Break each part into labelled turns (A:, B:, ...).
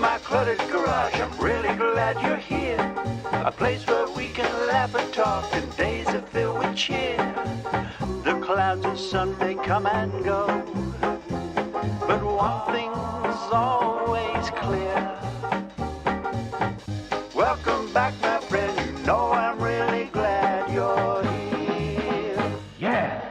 A: my cluttered garage. I'm really glad you're here. A place where we can laugh and talk and days are filled with cheer. The clouds of sun may come and go, but one thing's always clear. Welcome back, my friend. You know I'm really glad you're here. Yeah.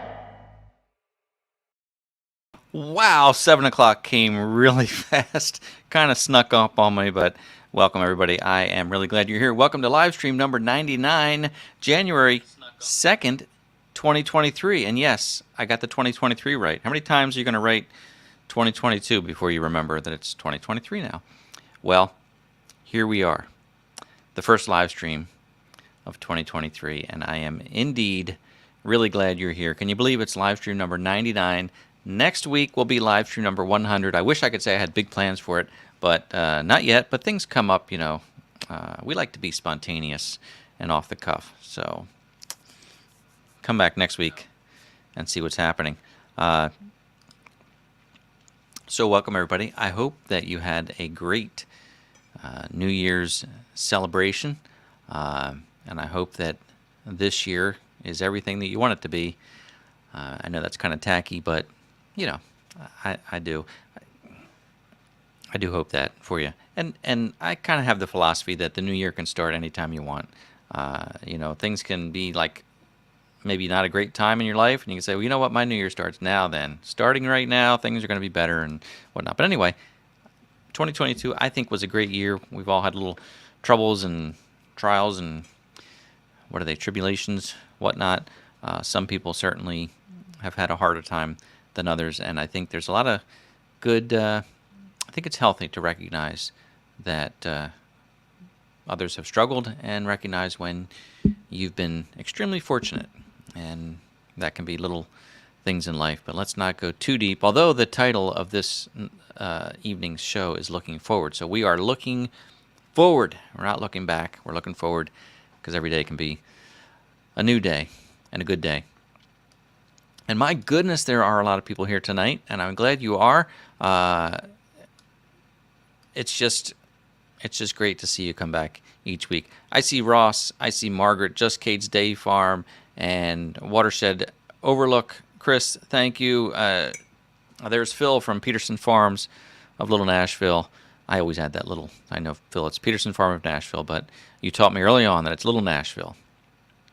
B: Wow, 7 o'clock came really fast. Kind of snuck up on me, but welcome everybody. I am really glad you're here. Welcome to Livestream number 99, January 2nd, 2023. And yes, I got the 2023 right. How many times are you going to write 2022 before you remember that it's 2023 now? Well, here we are. The first live stream of 2023, and I am indeed really glad you're here. Can you believe it's live stream number 99? Next week will be live stream number 100. I wish I could say I had big plans for it, but not yet. But things come up, you know. We like to be spontaneous and off the cuff. So come back next week and see what's happening. So welcome, everybody. I hope that you had a great New Year's celebration, and I hope that this year is everything that you want it to be. I know that's kind of tacky, but you know, I do hope that for you. And I kind of have the philosophy that the new year can start anytime you want. You know, things can be like maybe not a great time in your life, and you can say, well, you know what, my new year starts now then. Starting right now, things are going to be better and whatnot. But anyway, 2022, I think, was a great year. We've all had little troubles and trials and, what are they, tribulations, whatnot. Some people certainly have had a harder time than others, and I think there's a lot of good, I think it's healthy to recognize that others have struggled and recognize when you've been extremely fortunate, and that can be little things in life. But let's not go too deep, although the title of this evening's show is Looking Forward. So we are looking forward. We're not looking back. We're looking forward, because every day can be a new day and a good day. And my goodness, there are a lot of people here tonight, and I'm glad you are. It's just great to see you come back each week. I see Ross, I see Margaret, Just Kate's Day Farm, and Watershed Overlook. Chris, thank you. There's Phil from Peterson Farms of Little Nashville. I always had that little, I know, Phil, it's Peterson Farm of Nashville, but you taught me early on that it's Little Nashville.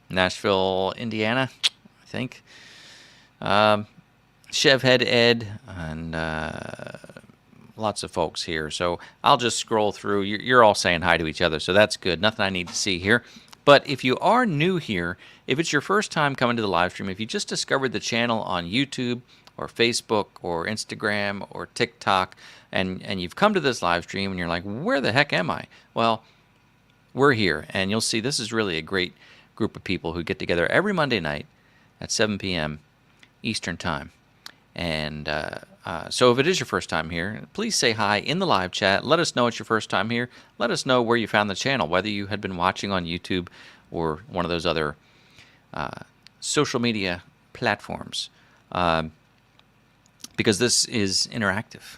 B: Nashville, Indiana, I think. Chevhead Ed, and lots of folks here. So I'll just scroll through. You're all saying hi to each other, so that's good. Nothing I need to see here. But if you are new here, if it's your first time coming to the live stream, if you just discovered the channel on YouTube or Facebook or Instagram or TikTok, and you've come to this live stream and you're like, where the heck am I? Well, we're here, and you'll see this is really a great group of people who get together every Monday night at 7 p.m. Eastern Time. And so if it is your first time here, please say hi in the live chat. Let us know it's your first time here. Let us know where you found the channel, whether you had been watching on YouTube or one of those other social media platforms, because this is interactive,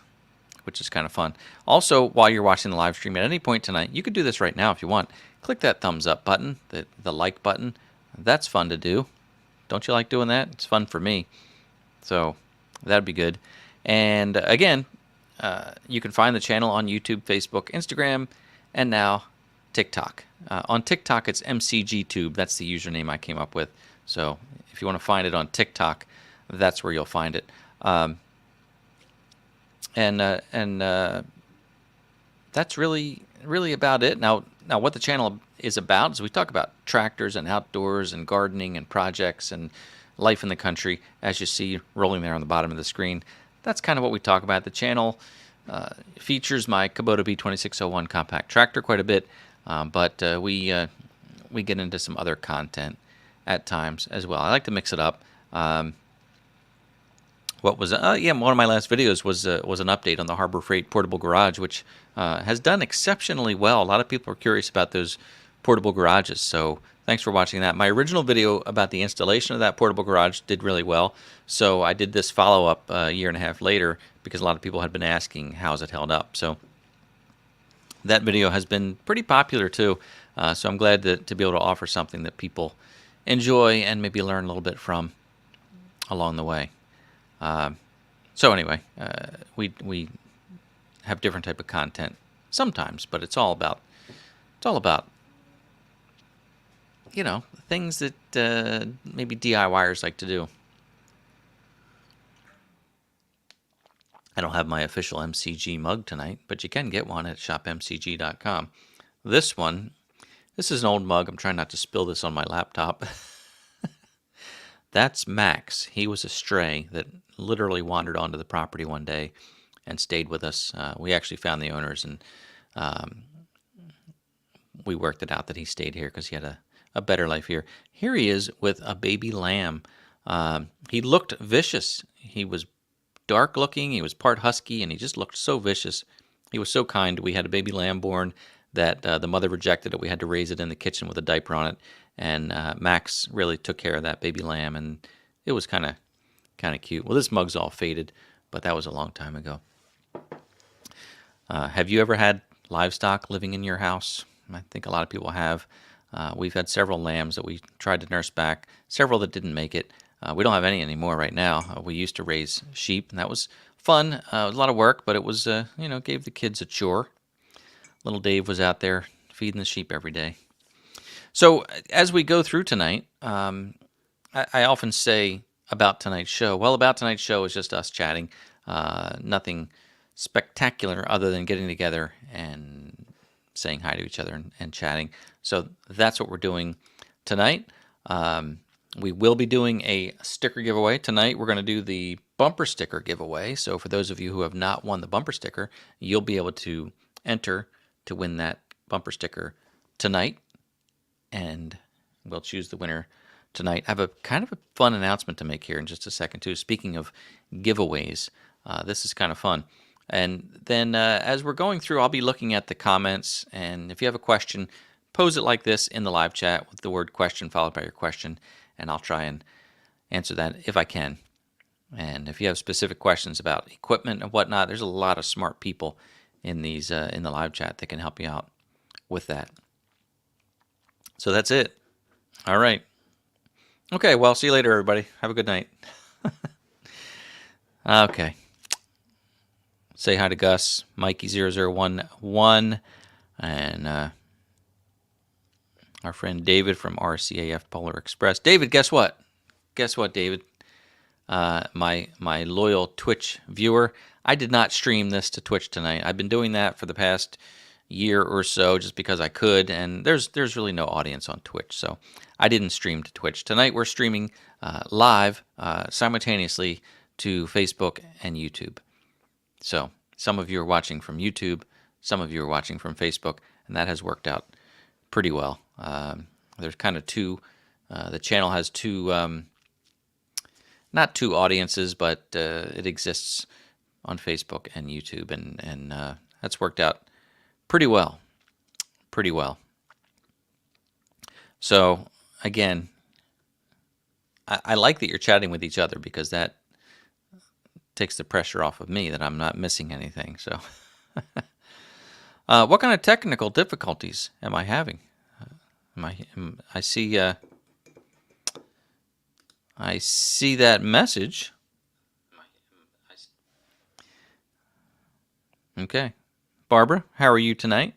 B: which is kind of fun. Also, while you're watching the live stream at any point tonight, you could do this right now if you want. Click that thumbs up button, the like button. That's fun to do. Don't you like doing that? It's fun for me. So that'd be good. And again, you can find the channel on YouTube, Facebook, Instagram, and now TikTok. On TikTok, it's MCG Tube. That's the username I came up with. So if you want to find it on TikTok, that's where you'll find it. And that's really about it. Now, what the channel is about is we talk about tractors and outdoors and gardening and projects and life in the country, as you see rolling there on the bottom of the screen. That's kind of what we talk about. The channel features my Kubota B2601 compact tractor quite a bit, but we get into some other content at times as well. I like to mix it up. What was one of my last videos was an update on the Harbor Freight portable garage, which has done exceptionally well. A lot of people are curious about those portable garages, so thanks for watching that. My original video about the installation of that portable garage did really well, so I did this follow-up a year and a half later because a lot of people had been asking how's it held up. So that video has been pretty popular too. So I'm glad to be able to offer something that people enjoy and maybe learn a little bit from along the way. So anyway, we have different type of content sometimes, but it's all about things that maybe DIYers like to do. I don't have my official MCG mug tonight, but you can get one at shopmcg.com. This is an old mug. I'm trying not to spill this on my laptop. That's Max. He was a stray that literally wandered onto the property one day and stayed with us. We actually found the owners, and we worked it out that he stayed here because he had a better life here. Here he is with a baby lamb. He looked vicious. He was dark looking. He was part husky, and he just looked so vicious. He was so kind. We had a baby lamb born that the mother rejected it. We had to raise it in the kitchen with a diaper on it, and Max really took care of that baby lamb, and it was kind of cute. Well, this mug's all faded, but that was a long time ago. Have you ever had livestock living in your house? I think a lot of people have. We've had several lambs that we tried to nurse back, several that didn't make it. We don't have any anymore right now. We used to raise sheep, and that was fun. It was a lot of work, but it was, gave the kids a chore. Little Dave was out there feeding the sheep every day. So as we go through tonight, I often say about tonight's show, about tonight's show is just us chatting. Nothing spectacular other than getting together and saying hi to each other and chatting. So that's what we're doing tonight. We will be doing a sticker giveaway. Tonight we're going to do the bumper sticker giveaway. So for those of you who have not won the bumper sticker, you'll be able to enter to win that bumper sticker tonight. And we'll choose the winner tonight. I have a kind of a fun announcement to make here in just a second too. Speaking of giveaways, this is kind of fun. And then as we're going through, I'll be looking at the comments. And if you have a question, pose it like this in the live chat with the word question followed by your question. And I'll try and answer that if I can. And if you have specific questions about equipment and whatnot, there's a lot of smart people in these in the live chat that can help you out with that. So that's it. All right. Okay, well, see you later, everybody. Have a good night. Okay. Say hi to Gus, Mikey0011, and our friend David from RCAF Polar Express. David, guess what? Guess what, David? My loyal Twitch viewer. I did not stream this to Twitch tonight. I've been doing that for the past year or so just because I could, and there's really no audience on Twitch, so I didn't stream to Twitch. Tonight we're streaming live simultaneously to Facebook and YouTube. So some of you are watching from YouTube, some of you are watching from Facebook, and that has worked out pretty well. There's kind of two, the channel has two, not two audiences, but it exists on Facebook and YouTube, and that's worked out pretty well. Pretty well. So, again, I like that you're chatting with each other because that takes the pressure off of me that I'm not missing anything. So, what kind of technical difficulties am I having? I see that message. Okay. Barbara, how are you tonight?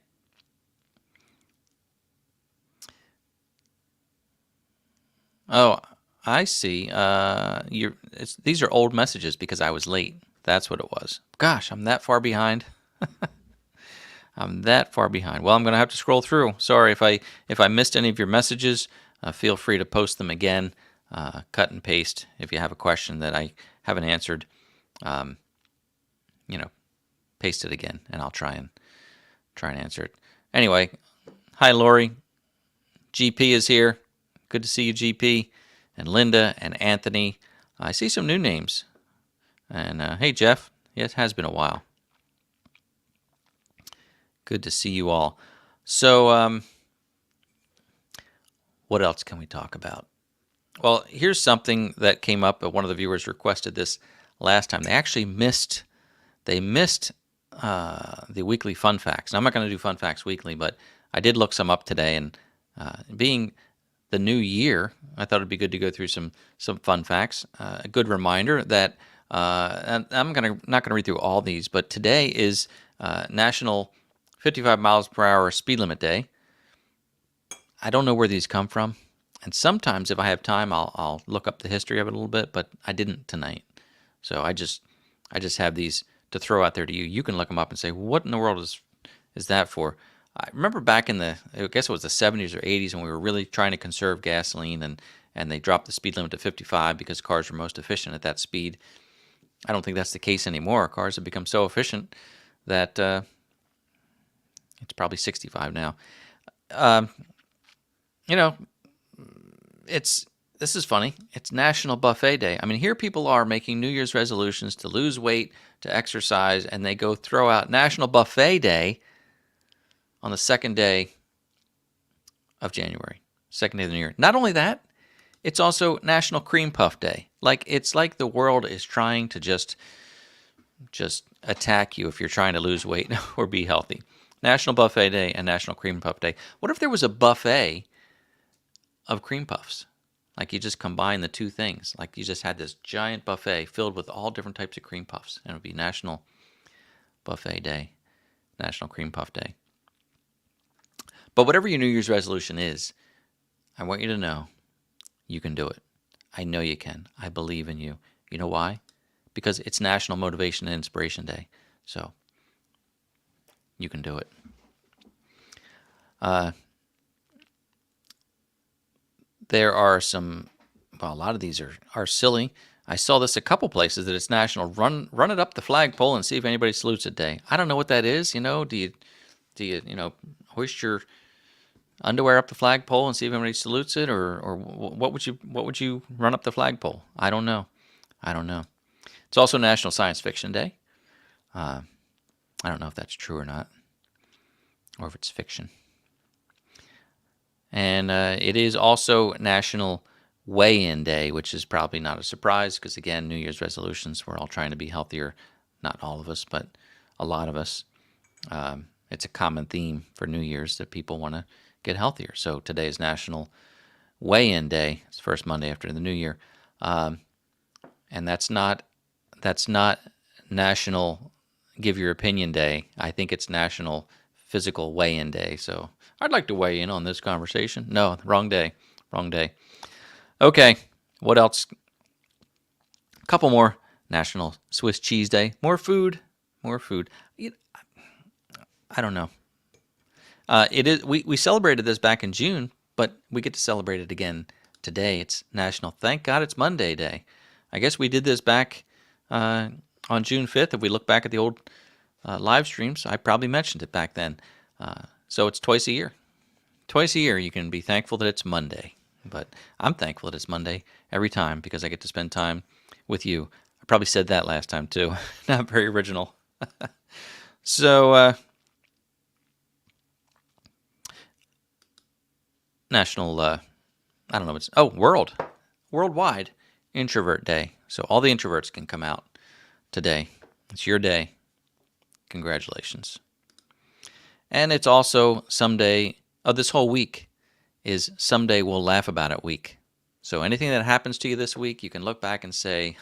B: Oh, I see. These are old messages because I was late. That's what it was. Gosh, I'm that far behind. I'm that far behind. Well, I'm going to have to scroll through. Sorry if I missed any of your messages. Feel free to post them again. Cut and paste if you have a question that I haven't answered. Paste it again, and I'll try and answer it. Anyway, hi Lori. GP is here. Good to see you, GP, and Linda and Anthony. I see some new names. And hey, Jeff. Yeah, it has been a while. Good to see you all. So, what else can we talk about? Well, here's something that came up. One of the viewers requested this last time. They actually missed the weekly fun facts. Now, I'm not going to do fun facts weekly, but I did look some up today, and being the new year, I thought it'd be good to go through some fun facts. A good reminder that and I'm not gonna read through all these, but today is National 55 miles per hour speed limit day. I don't know where these come from, and sometimes if I have time, I'll look up the history of it a little bit, but I didn't tonight. So I just have these to throw out there to you. You can look them up and say, what in the world is that for? I remember back in I guess it was the 70s or 80s, when we were really trying to conserve gasoline, and they dropped the speed limit to 55 because cars were most efficient at that speed. I don't think that's the case anymore. Cars have become so efficient that it's probably 65 now. You know, this is funny. It's National Buffet Day. I mean, here people are making New Year's resolutions to lose weight, to exercise, and they go throw out National Buffet Day on the second day of January, second day of the new year. Not only that, it's also National Cream Puff Day. It's like the world is trying to just attack you if you're trying to lose weight or be healthy. National Buffet Day and National Cream Puff Day. What if there was a buffet of cream puffs? Like you just combine the two things. Like you just had this giant buffet filled with all different types of cream puffs. And it would be National Buffet Day, National Cream Puff Day. But whatever your New Year's resolution is, I want you to know you can do it. I know you can. I believe in you. You know why? Because it's National Motivation and Inspiration Day. So you can do it. There are a lot of these are silly. I saw this a couple places, that it's National Run It Up the Flagpole and See If Anybody Salutes It Day. I don't know what that is. Do you hoist your underwear up the flagpole and see if anybody salutes it, or what would you run up the flagpole? I don't know. It's also National Science Fiction Day. I don't know if that's true or not, or if it's fiction. And it is also National Weigh-In Day, which is probably not a surprise because, again, New Year's resolutions, we're all trying to be healthier. Not all of us, but a lot of us. It's a common theme for New Year's that people want to get healthier. So today is National Weigh-In Day. It's the first Monday after the New Year, and that's not National Give Your Opinion Day. I think it's National Physical Weigh-In Day. So I'd like to weigh in on this conversation. No, wrong day. Okay, what else? A couple more. National Swiss Cheese Day. More food. I don't know. It is. We celebrated this back in June, but we get to celebrate it again today. It's National Thank God It's Monday Day. I guess we did this back on June 5th. If we look back at the old live streams, I probably mentioned it back then. So it's twice a year. Twice a year you can be thankful that it's Monday. But I'm thankful that it's Monday every time because I get to spend time with you. I probably said that last time too. Not very original. So National, I don't know, Worldwide Introvert Day. So all the introverts can come out today. It's your day. Congratulations. And it's also this whole week is Someday We'll Laugh About It week. So anything that happens to you this week, you can look back and say,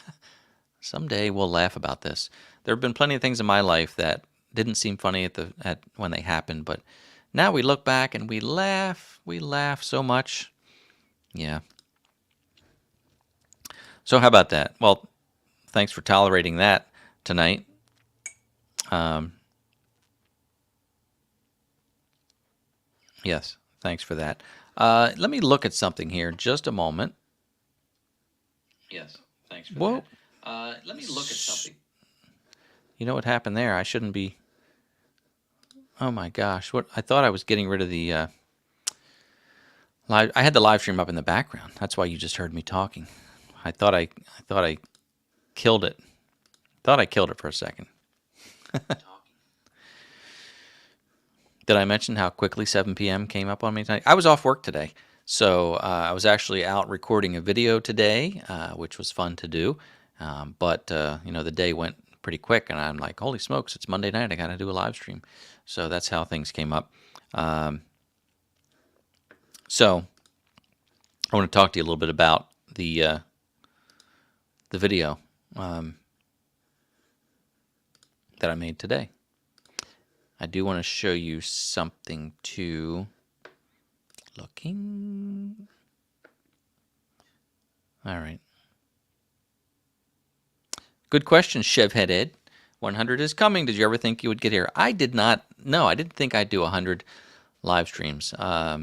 B: someday we'll laugh about this. There have been plenty of things in my life that didn't seem funny when they happened, but now we look back and we laugh. We laugh so much. Yeah. So how about that? Well, thanks for tolerating that tonight. Yes, thanks for that. Let me look at something here. Just a moment. Yes, thanks for that. Let me look at something. You know what happened there? I shouldn't be. Oh my gosh! What I thought I was getting rid of the live. I had the live stream up in the background. That's why you just heard me talking. I thought I killed it. Thought I killed it for a second. Did I mention how quickly 7 p.m. came up on me tonight? I was off work today, so I was actually out recording a video today, which was fun to do. But the day went pretty quick, and I'm like, holy smokes, it's Monday night. I got to do a live stream. So that's how things came up. So I want to talk to you a little bit about the video that I made today. I do want to show you something too. Looking. All right. Good question, Chevhead Ed. 100 is coming. Did you ever think you would get here? I did not. No, I didn't think I'd do 100 live streams. I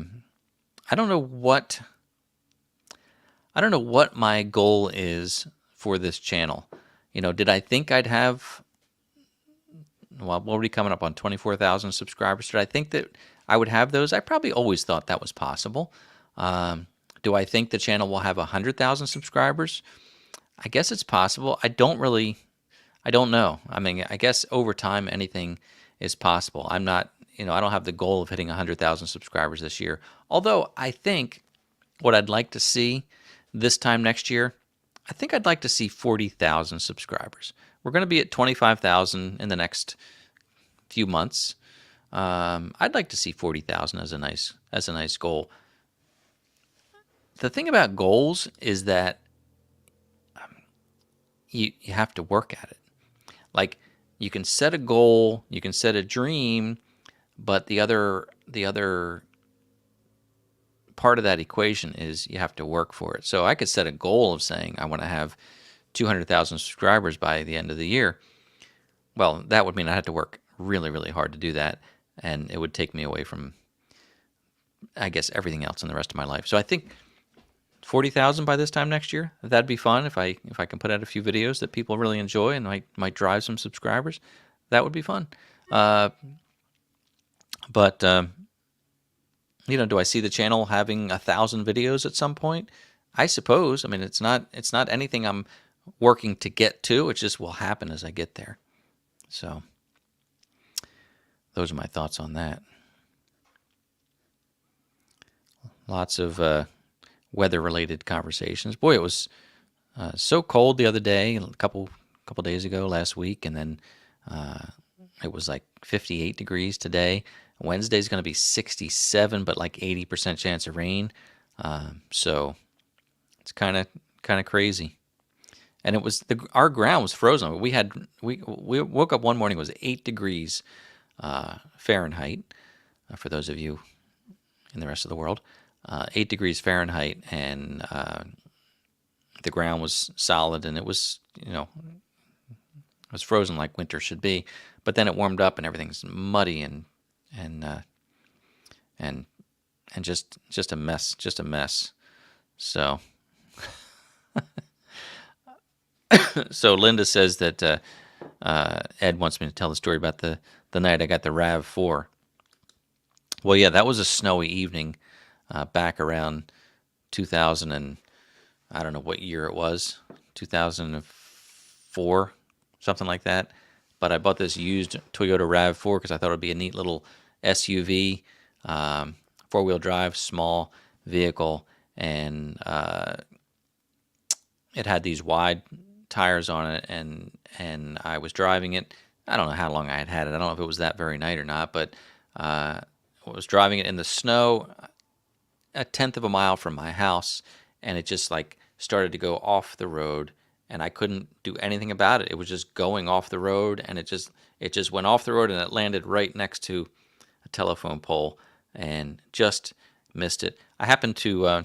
B: don't know what my goal is for this channel. Did I think I'd have, well, we're already coming up on 24,000 subscribers. Did I think that I would have those? I probably always thought that was possible. Do I think the channel will have 100,000 subscribers? I guess it's possible. I don't know. I mean, I guess over time anything is possible. I'm not, I don't have the goal of hitting 100,000 subscribers this year. Although I think what I'd like to see this time next year, I think I'd like to see 40,000 subscribers. We're going to be at 25,000 in the next few months. I'd like to see 40,000 as a nice goal. The thing about goals is that you have to work at it. Like, you can set a goal, you can set a dream, but the other part of that equation is you have to work for it. So I could set a goal of saying I want to have 200,000 subscribers by the end of the year. Well, that would mean I had to work really, really hard to do that, and it would take me away from, I guess, everything else in the rest of my life. So I think 40,000 by this time next year, that'd be fun if I can put out a few videos that people really enjoy and might drive some subscribers. That would be fun. But do I see the channel having 1,000 videos at some point? I suppose. I mean, it's not anything I'm working to get to. It just will happen as I get there. So those are my thoughts on that. Lots of weather-related conversations. Boy, it was so cold the other day, a couple days ago, last week, and then it was like 58 degrees today. Wednesday's going to be 67, but like 80% chance of rain. So it's kind of crazy. And it was our ground was frozen. We woke up one morning, it was 8 degrees Fahrenheit. For those of you in the rest of the world, 8 degrees Fahrenheit, and the ground was solid, and it was it was frozen like winter should be. But then it warmed up, and everything's muddy and just a mess. So so Linda says that Ed wants me to tell the story about the night I got the RAV4. Well, yeah, that was a snowy evening back around 2000 and I don't know what year it was, 2004, something like that. But I bought this used Toyota RAV4 because I thought it would be a neat little SUV, four-wheel drive, small vehicle, and it had these wide tires on it, and I was driving it. I don't know how long I had it. I don't know if it was that very night or not, but I was driving it in the snow, a tenth of a mile from my house, and it just like started to go off the road, and I couldn't do anything about it. It was just going off the road, and it just went off the road, and it landed right next to a telephone pole and just missed it. I happened to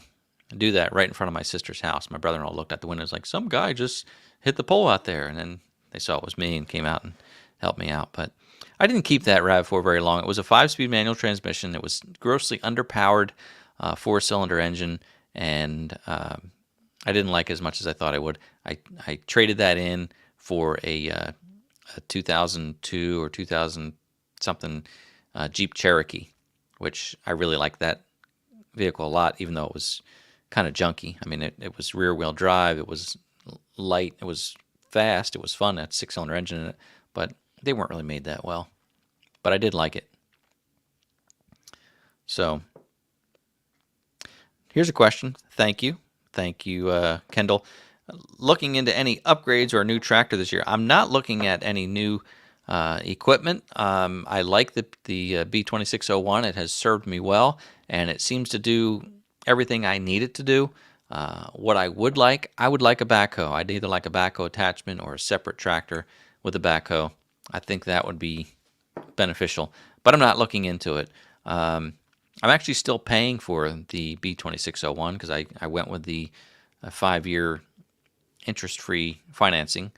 B: do that right in front of my sister's house. My brother-in-law looked out the window and was like, some guy just hit the pole out there, and then they saw it was me and came out and helped me out. But I didn't keep that RAV4 very long. It was a 5-speed manual transmission. It was grossly underpowered, 4-cylinder engine, and I didn't like it as much as I thought I would. I traded that in for a 2002 or 2000 something Jeep Cherokee, which I really liked that vehicle a lot, even though it was kind of junky. I mean, it was rear-wheel drive. It was light. It was fast. It was fun. It had a 6-cylinder engine in it, but they weren't really made that well. But I did like it. So here's a question. Thank you, Kendall. looking into any upgrades or a new tractor this year. I'm not looking at any new equipment. I like the B2601. It has served me well, and it seems to do everything I need it to do. What I would like a backhoe. I'd either like a backhoe attachment or a separate tractor with a backhoe. I think that would be beneficial, but I'm not looking into it. I'm actually still paying for the B2601 because I went with the 5-year interest-free financing,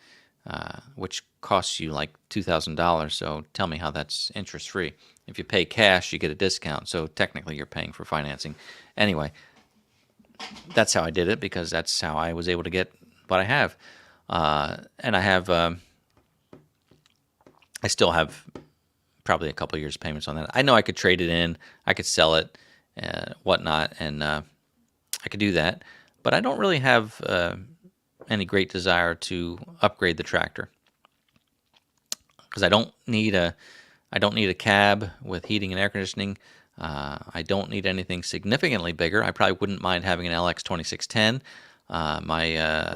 B: which costs you like $2,000. So tell me how that's interest-free. If you pay cash, you get a discount. So technically, you're paying for financing. Anyway, that's how I did it because that's how I was able to get what I have. And I have, I still have probably a couple years payments on that. I know I could trade it in, I could sell it, whatnot, and I could do that. But I don't really have any great desire to upgrade the tractor because I don't need a cab with heating and air conditioning. I don't need anything significantly bigger. I probably wouldn't mind having an LX 2610. My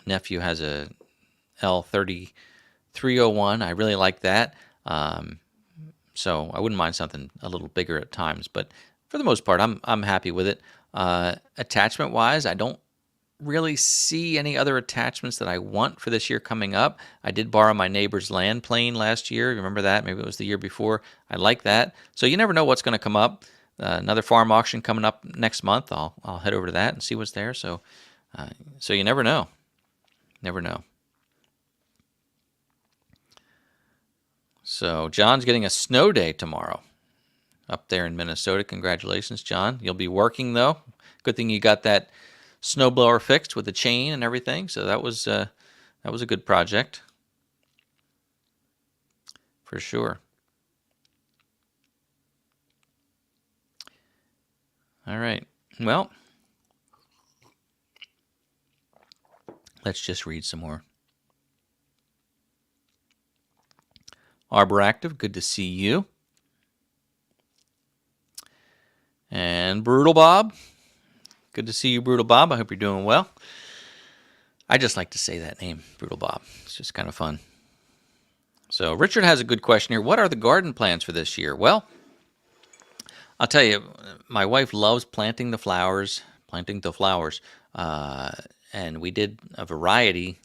B: nephew has a L3301. I really like that. So I wouldn't mind something a little bigger at times, but for the most part, I'm happy with it. Attachment wise, I don't really see any other attachments that I want for this year coming up. I did borrow my neighbor's land plane last year. Remember that? Maybe it was the year before. I like that. So you never know what's going to come up. Another farm auction coming up next month. I'll head over to that and see what's there. So you never know. Never know. So John's getting a snow day tomorrow up there in Minnesota. Congratulations, John. You'll be working though. Good thing you got that snowblower fixed with the chain and everything. So that was a good project for sure. All right. Well, let's just read some more. Arbor Active, good to see you. And Brutal Bob, good to see you, Brutal Bob. I hope you're doing well. I just like to say that name, Brutal Bob. It's just kind of fun. So Richard has a good question here. What are the garden plans for this year? Well, I'll tell you, my wife loves planting the flowers. And we did a variety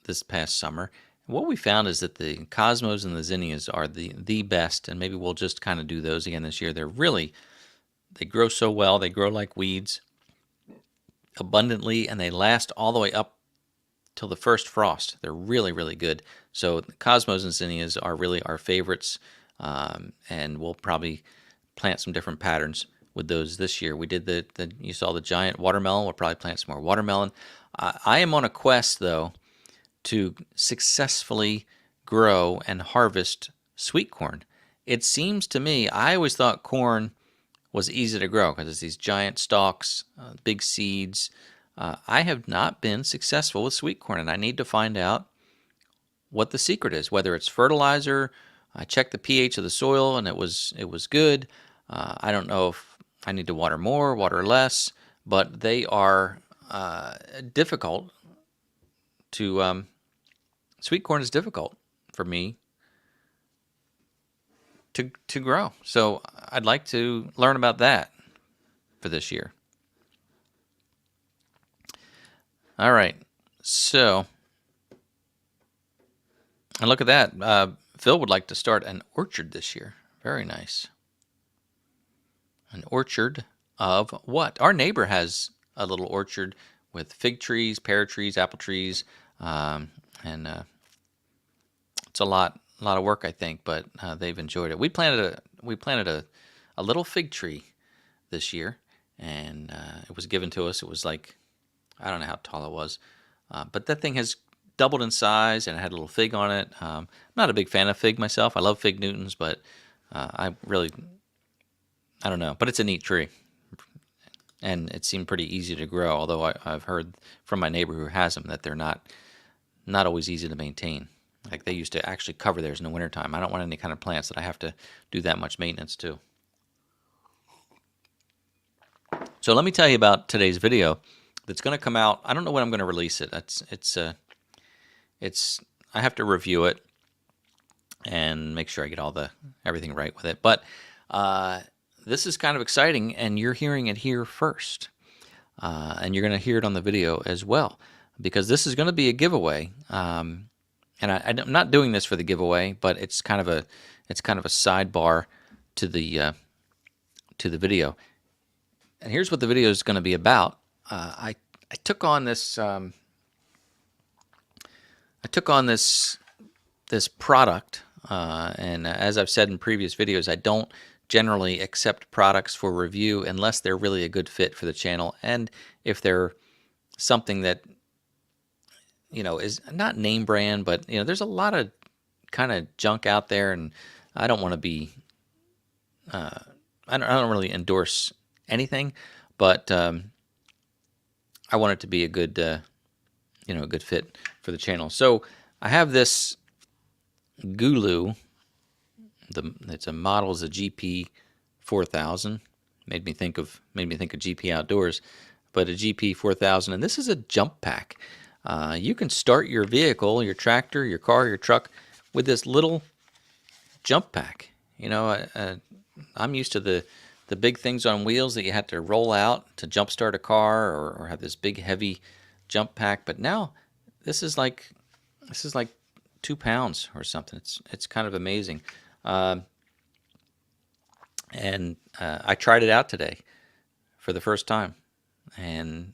B: this past summer. What we found is that the cosmos and the zinnias are the best, and maybe we'll just kind of do those again this year. They grow so well. They grow like weeds abundantly, and they last all the way up till the first frost. They're really, really good. So the cosmos and zinnias are really our favorites, and we'll probably plant some different patterns with those this year. We did you saw the giant watermelon. We'll probably plant some more watermelon. I am on a quest, though, to successfully grow and harvest sweet corn. It seems to me, I always thought corn was easy to grow because it's these giant stalks, big seeds. I have not been successful with sweet corn, and I need to find out what the secret is, whether it's fertilizer. I checked the pH of the soil, and it was good. I don't know if I need to water more, water less, but they are difficult to sweet corn is difficult for me to grow. So I'd like to learn about that for this year. All right. So, and look at that. Phil would like to start an orchard this year. Very nice. An orchard of what? Our neighbor has a little orchard with fig trees, pear trees, apple trees, and it's a lot of work, I think, but they've enjoyed it. We planted a little fig tree this year, and it was given to us. It was like, I don't know how tall it was, but that thing has doubled in size, and it had a little fig on it. I'm not a big fan of fig myself. I love fig Newtons, but I don't know. But it's a neat tree, and it seemed pretty easy to grow, although I've heard from my neighbor who has them that they're not always easy to maintain. Like they used to actually cover theirs in the wintertime. I don't want any kind of plants that I have to do that much maintenance to. So let me tell you about today's video. that's going to come out. I don't know when I'm going to release it. It's I have to review it and make sure I get everything right with it. But this is kind of exciting, and you're hearing it here first, and you're going to hear it on the video as well, because this is going to be a giveaway. And I'm not doing this for the giveaway, but it's kind of a sidebar to the video. And here's what the video is going to be about. I took on this this product, and as I've said in previous videos, I don't generally accept products for review unless they're really a good fit for the channel, and if they're something that is not name brand, but there's a lot of kind of junk out there, and I don't want to be I don't really endorse anything, but I want it to be a good a good fit for the channel. So I have this Gulu. It's a model is a GP 4000. Made me think of GP Outdoors, but a GP 4000, and this is a jump pack. You can start your vehicle, your tractor, your car, your truck with this little jump pack. I'm used to the big things on wheels that you had to roll out to jump start a car, or have this big heavy jump pack. But now this is like 2 pounds or something. It's kind of amazing. And I tried it out today for the first time, and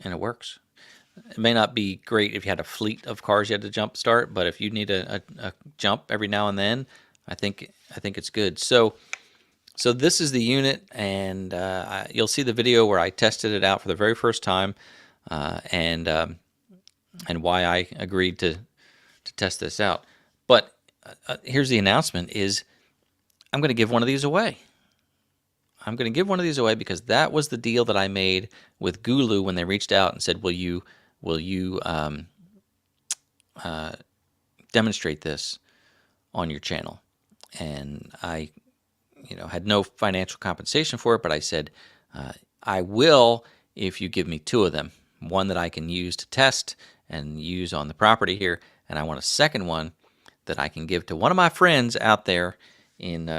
B: it works. It may not be great if you had a fleet of cars you had to jump start, but if you need a jump every now and then, I think it's good. So this is the unit, and you'll see the video where I tested it out for the very first time, and why I agreed to test this out. But here's the announcement: is I'm going to give one of these away. I'm going to give one of these away because that was the deal that I made with Gulu when they reached out and said, "Will you demonstrate this on your channel?" And I, had no financial compensation for it, but I said, "I will if you give me 2 of them. One that I can use to test and use on the property here, and I want a second one that I can give to one of my friends out there in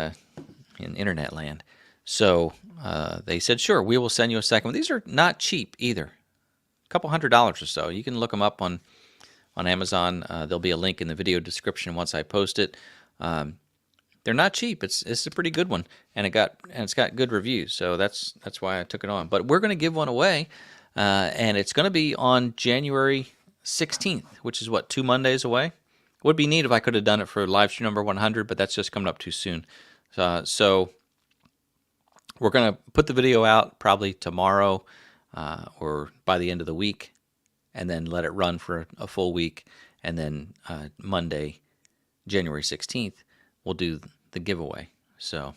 B: internet land." So they said, "Sure, we will send you a second one." These are not cheap either. A couple $100 or so. You can look them up on Amazon. There'll be a link in the video description once I post it. They're not cheap. It's a pretty good one, and it's got good reviews. So that's why I took it on. But we're going to give one away, and it's going to be on January 16th, which is 2 Mondays away. Would be neat if I could have done it for live stream number 100, but that's just coming up too soon. So we're going to put the video out probably tomorrow or by the end of the week, and then let it run for a full week. And then Monday, January 16th, we'll do the giveaway. So what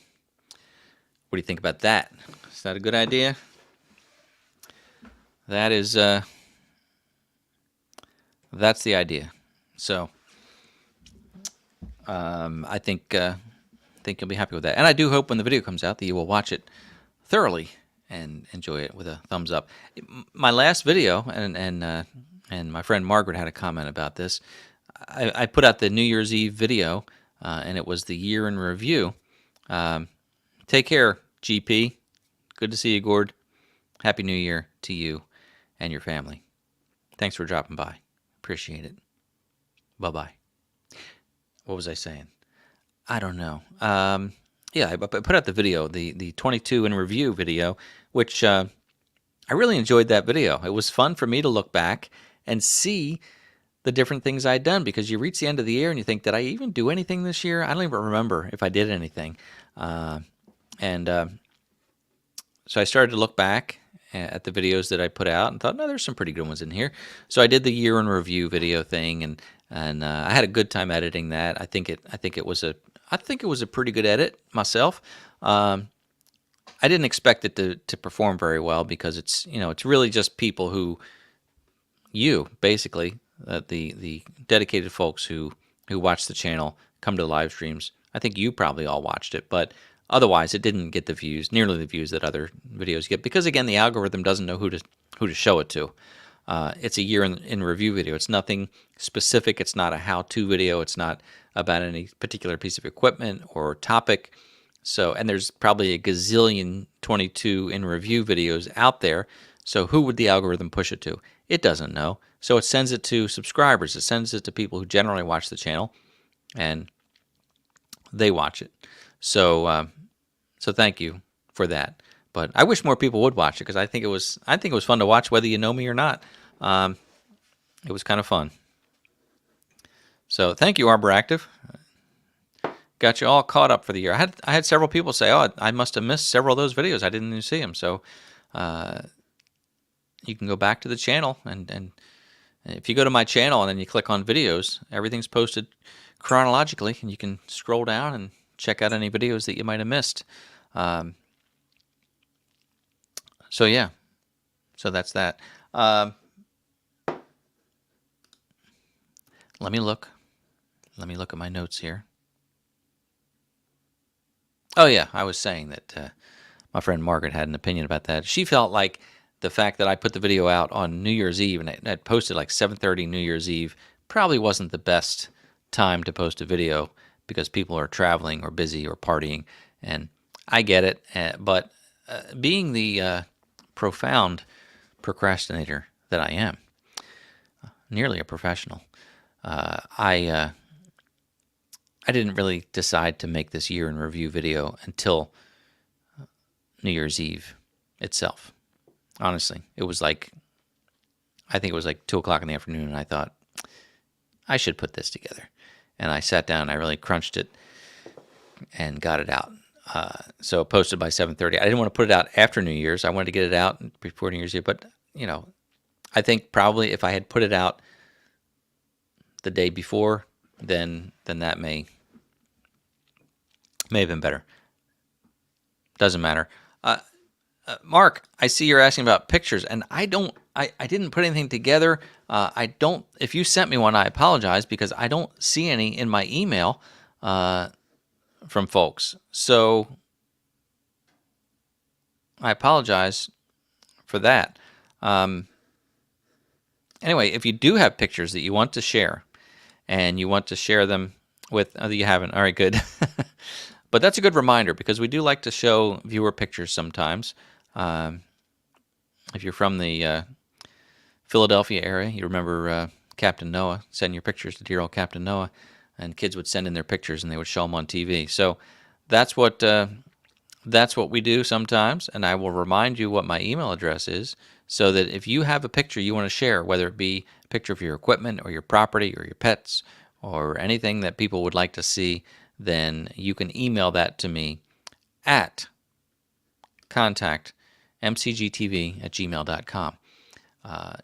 B: do you think about that? Is that a good idea? That is, that's the idea. So I think you'll be happy with that. And I do hope when the video comes out that you will watch it thoroughly and enjoy it with a thumbs up. My last video, and my friend Margaret had a comment about this. I put out the New Year's Eve video, and it was the year in review. Take care, GP. Good to see you, Gord. Happy New Year to you and your family. Thanks for dropping by. Appreciate it. Bye-bye. What was I saying? I don't know. Yeah, I put out the video, the 22 in review video, which I really enjoyed that video. It was fun for me to look back and see the different things I'd done, because you reach the end of the year and you think, did I even do anything this year? I don't even remember if I did anything. So I started to look back at the videos that I put out and thought, no, there's some pretty good ones in here. So I did the year in review video thing, and I had a good time editing that. I think it was a pretty good edit myself. I didn't expect it to perform very well, because it's really just people who, basically, the dedicated folks who watch the channel, come to live streams. I think you probably all watched it, but Otherwise, it didn't get the views, nearly the views that other videos get, because again, the algorithm doesn't know who to show it to. It's a year in review video. It's nothing specific. It's not a how-to video. It's not about any particular piece of equipment or topic. So, and there's probably a gazillion 22 in review videos out there. So who would the algorithm push it to? It doesn't know. So it sends it to subscribers. It sends it to people who generally watch the channel, and they watch it. So, so thank you for that. But I wish more people would watch it, because I think it was fun to watch, whether you know me or not. It was kind of fun. So thank you, Arbor Active. Got you all caught up for the year. I had several people say, "Oh, I must have missed several of those videos. I didn't even see them." So you can go back to the channel, and if you go to my channel and then you click on videos, everything's posted chronologically, and you can scroll down and check out any videos that you might have missed. So yeah, so that's that. Let me look at my notes here. Oh yeah, I was saying that my friend Margaret had an opinion about that. She felt like the fact that I put the video out on New Year's Eve, and I posted like 7:30 New Year's Eve, probably wasn't the best time to post a video, because people are traveling or busy or partying, and I get it. But being the profound procrastinator that I am, nearly a professional, I didn't really decide to make this year in review video until New Year's Eve itself. Honestly, it was like, I think it was like 2 o'clock in the afternoon, and I thought, I should put this together. And I sat down, and I really crunched it and got it out. So posted by 7:30. I didn't want to put it out after New Year's. I wanted to get it out before New Year's Eve. But, I think probably if I had put it out the day before, then that may have been better. Doesn't matter. Mark, I see you're asking about pictures, and I didn't put anything together. If you sent me one, I apologize, because I don't see any in my email from folks. So I apologize for that. Anyway, if you do have pictures that you want to share, and you want to share them with, you haven't, all right, good. But that's a good reminder, because we do like to show viewer pictures sometimes. If you're from the Philadelphia area, you remember Captain Noah, send your pictures to dear old Captain Noah, and kids would send in their pictures and they would show them on TV. So that's what we do sometimes, and I will remind you what my email address is, so that if you have a picture you want to share, whether it be a picture of your equipment or your property or your pets or anything that people would like to see, then you can email that to me at contact@mcgtv@gmail.com.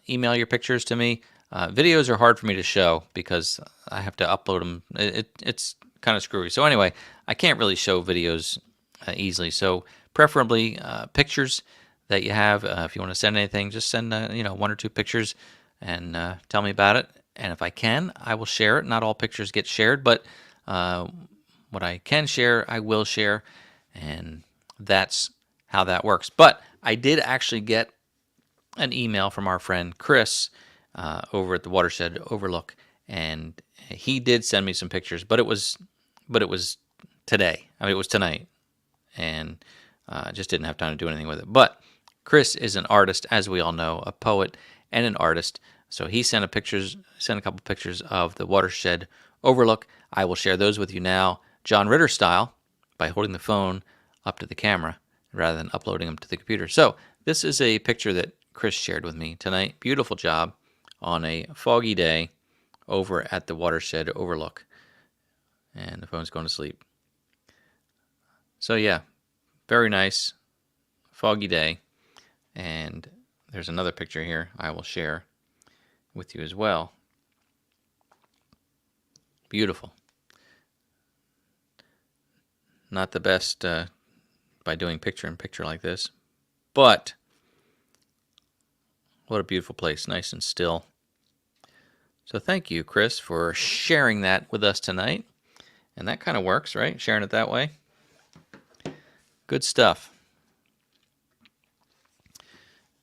B: Email your pictures to me. Videos are hard for me to show because I have to upload them. It's kind of screwy. So anyway, I can't really show videos easily. So preferably pictures that you have. If you want to send anything, just send 1 or 2 pictures and tell me about it. And if I can, I will share it. Not all pictures get shared, but what I can share, I will share, and that's how that works. But I did actually get an email from our friend Chris over at the Watershed Overlook, and he did send me some pictures, but it was today. I mean, it was tonight, and I just didn't have time to do anything with it. But Chris is an artist, as we all know, a poet and an artist. So he sent a couple pictures of the Watershed Overlook. I will share those with you now, John Ritter style, by holding the phone up to the camera rather than uploading them to the computer. So this is a picture that Chris shared with me tonight. Beautiful job on a foggy day over at the Watershed Overlook. And the phone's going to sleep. So yeah, very nice, foggy day. And there's another picture here I will share with you as well. Beautiful. Not the best by doing picture-in-picture like this, but what a beautiful place, nice and still. So thank you, Chris, for sharing that with us tonight. And that kind of works, right? Sharing it that way. Good stuff.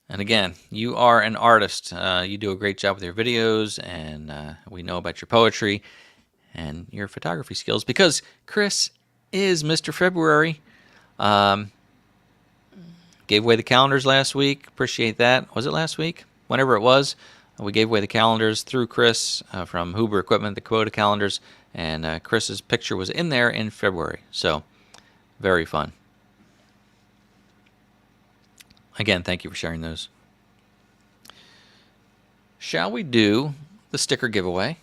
B: And again, you are an artist. You do a great job with your videos, and we know about your poetry and your photography skills because Chris is Mr. February. Gave away the calendars last week. Appreciate that. Was it last week? Whenever it was, we gave away the calendars through Chris from Huber Equipment, the Kubota calendars, and Chris's picture was in there in February. So, very fun. Again, thank you for sharing those. Shall we do the sticker giveaway?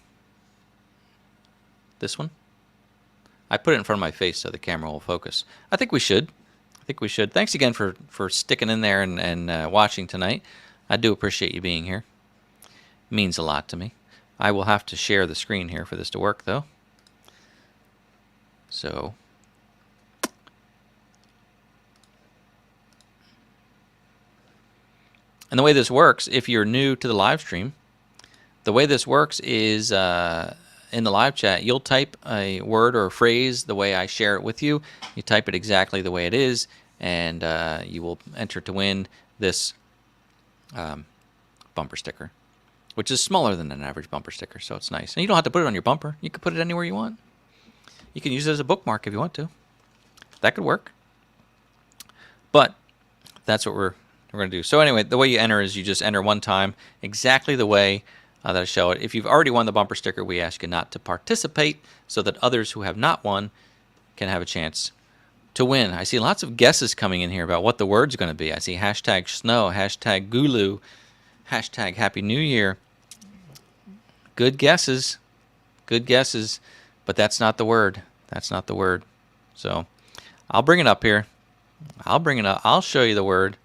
B: This one? I put it in front of my face so the camera will focus. I think we should. Thanks again for sticking in there and watching tonight. I do appreciate you being here. It means a lot to me. I will have to share the screen here for this to work, though. So, and the way this works, if you're new to the live stream, the way this works is in the live chat, you'll type a word or a phrase the way I share it with you. You type it exactly the way it is, and you will enter to win this bumper sticker, which is smaller than an average bumper sticker, so it's nice. And you don't have to put it on your bumper. You can put it anywhere you want. You can use it as a bookmark if you want to. That could work. But that's what we're going to do. So anyway, the way you enter is you just enter one time exactly the way that I show it. If you've already won the bumper sticker, we ask you not to participate so that others who have not won can have a chance to win. I see lots of guesses coming in here about what the word's going to be. I see hashtag snow, hashtag Gulu, hashtag Happy New Year. Good guesses. Good guesses. But that's not the word. That's not the word. So I'll bring it up here. I'll bring it up. I'll show you the word.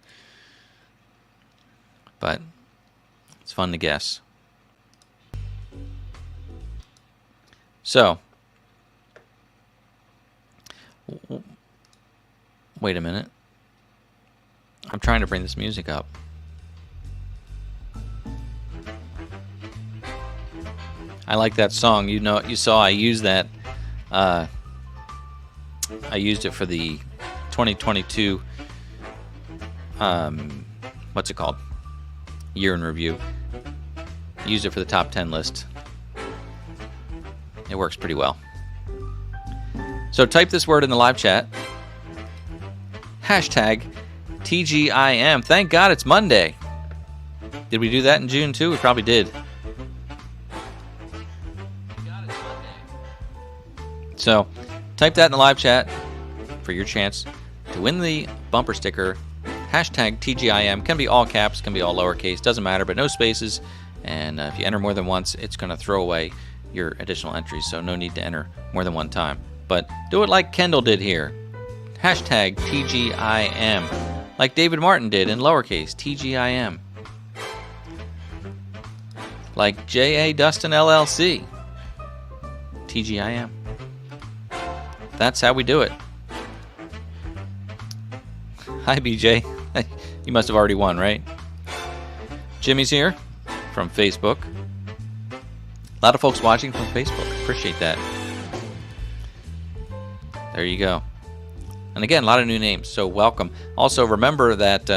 B: But it's fun to guess. So, wait a minute. I'm trying to bring this music up. I like that song. You know, you saw I used that. I used it for the 2022. What's it called? Year in review. Used it for the top 10 list. It works pretty well. So type this word in the live chat. Hashtag TGIM. Thank God it's Monday. Did we do that in June too? We probably did. So type that in the live chat for your chance to win the bumper sticker. Hashtag TGIM. Can be all caps, can be all lowercase, doesn't matter, but no spaces. And if you enter more than once, it's going to throw away your additional entries, so no need to enter more than one time. But do it like Kendall did here. Hashtag TGIM. Like David Martin did in lowercase, TGIM. Like J.A. Dustin LLC. TGIM. That's how we do it. Hi, BJ. You must have already won, right? Jimmy's here from Facebook. A lot of folks watching from Facebook. Appreciate that. There you go. And again, a lot of new names, so welcome. Also, remember that